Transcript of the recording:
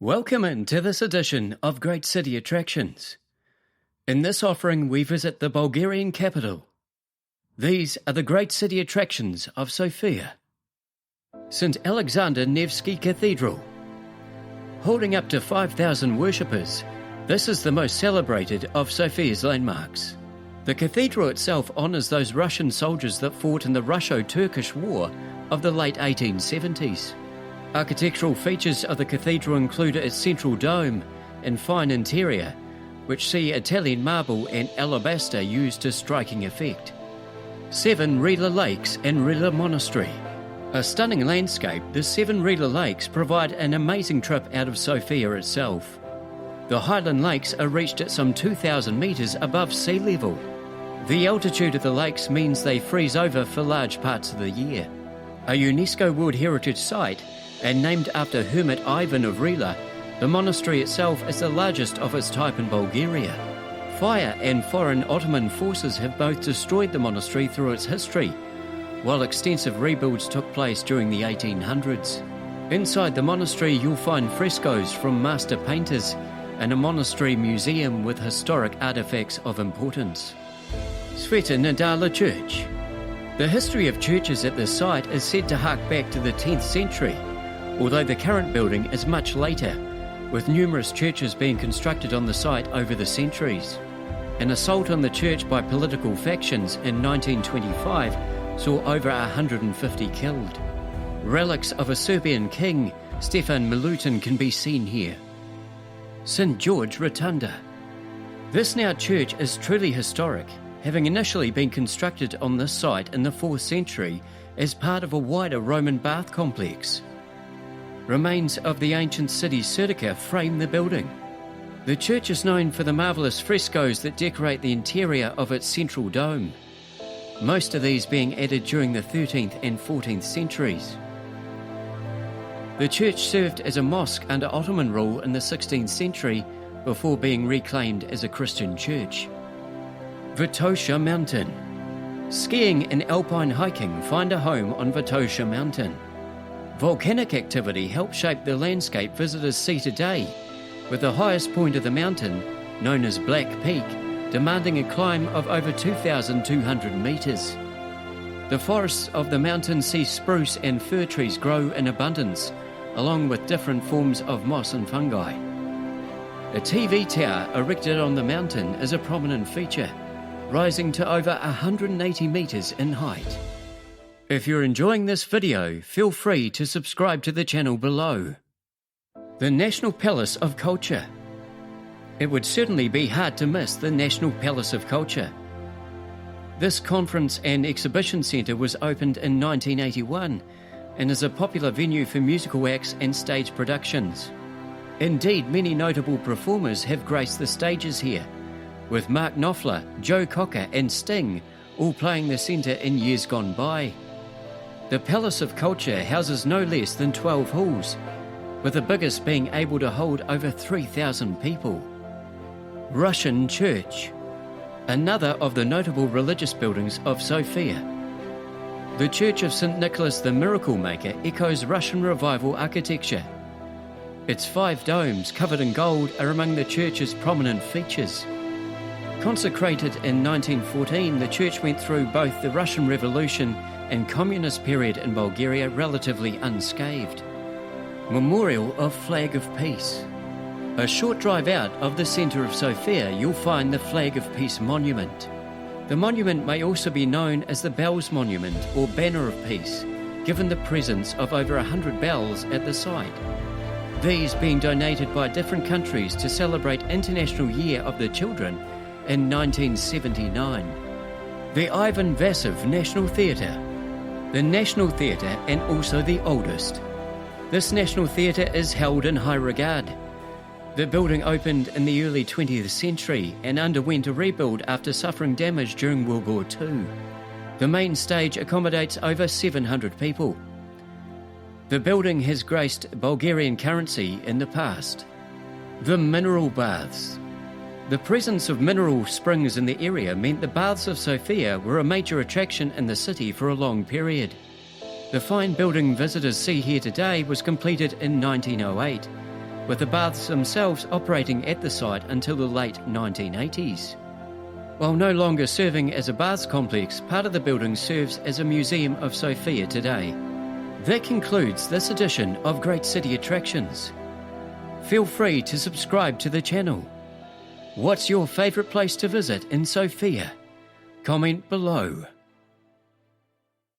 Welcome into this edition of Great City Attractions. In this offering, we visit the Bulgarian capital. These are the great city attractions of Sofia. St Alexander Nevski Cathedral. Holding up to 5,000 worshippers, this is the most celebrated of Sofia's landmarks. The cathedral itself honours those Russian soldiers that fought in the Russo-Turkish War of the late 1870s. Architectural features of the cathedral include its central dome and fine interior, which see Italian marble and alabaster used to striking effect. 7 Rila lakes and Rila Monastery. A stunning landscape, the 7 Rila lakes provide an amazing trip out of Sofia itself. The highland lakes are reached at some 2,000 metres above sea level. The altitude of the lakes means they freeze over for large parts of the year. A UNESCO World Heritage Site, and named after Hermit Ivan of Rila, the monastery itself is the largest of its type in Bulgaria. Fire and foreign Ottoman forces have both destroyed the monastery through its history, while extensive rebuilds took place during the 1800s. Inside the monastery you'll find frescoes from master painters and a monastery museum with historic artefacts of importance. Sveta Nedelya Church. The history of churches at this site is said to hark back to the 10th century, although the current building is much later, with numerous churches being constructed on the site over the centuries. An assault on the church by political factions in 1925 saw over 150 killed. Relics of a Serbian king, Stefan Milutin, can be seen here. St George Rotunda. This now church is truly historic, having initially been constructed on this site in the 4th century as part of a wider Roman bath complex. Remains of the ancient city Serdica frame the building. The church is known for the marvellous frescoes that decorate the interior of its central dome, most of these being added during the 13th and 14th centuries. The church served as a mosque under Ottoman rule in the 16th century before being reclaimed as a Christian church. Vitosha Mountain. Skiing and alpine hiking find a home on Vitosha Mountain. Volcanic activity helps shape the landscape visitors see today, with the highest point of the mountain, known as Black Peak, demanding a climb of over 2,200 metres. The forests of the mountain see spruce and fir trees grow in abundance, along with different forms of moss and fungi. A TV tower erected on the mountain is a prominent feature, rising to over 180 metres in height. If you're enjoying this video, feel free to subscribe to the channel below. The National Palace of Culture. It would certainly be hard to miss the National Palace of Culture. This conference and exhibition centre was opened in 1981 and is a popular venue for musical acts and stage productions. Indeed, many notable performers have graced the stages here, with Mark Knopfler, Joe Cocker and Sting all playing the centre in years gone by. The Palace of Culture houses no less than 12 halls, with the biggest being able to hold over 3,000 people. Russian Church, another of the notable religious buildings of Sofia. The Church of St Nicholas the Miracle Maker echoes Russian revival architecture. Its 5 domes covered in gold are among the church's prominent features. Consecrated in 1914, the church went through both the Russian Revolution and communist period in Bulgaria relatively unscathed. Memorial of Flag of Peace. A short drive out of the centre of Sofia, you'll find the Flag of Peace monument. The monument may also be known as the Bells Monument or Banner of Peace, given the presence of over 100 bells at the site. These being donated by different countries to celebrate International Year of the Children in 1979. The Ivan Vazov National Theatre. The National Theatre and also the oldest. This National Theatre is held in high regard. The building opened in the early 20th century and underwent a rebuild after suffering damage during World War II. The main stage accommodates over 700 people. The building has graced Bulgarian currency in the past. The Mineral Baths. The presence of mineral springs in the area meant the baths of Sofia were a major attraction in the city for a long period. The fine building visitors see here today was completed in 1908 with the baths themselves operating at the site until the late 1980s. While no longer serving as a baths complex, part of the building serves as a museum of Sofia today. That concludes this edition of Great City Attractions. Feel free to subscribe to the channel. What's your favourite place to visit in Sofia? Comment below.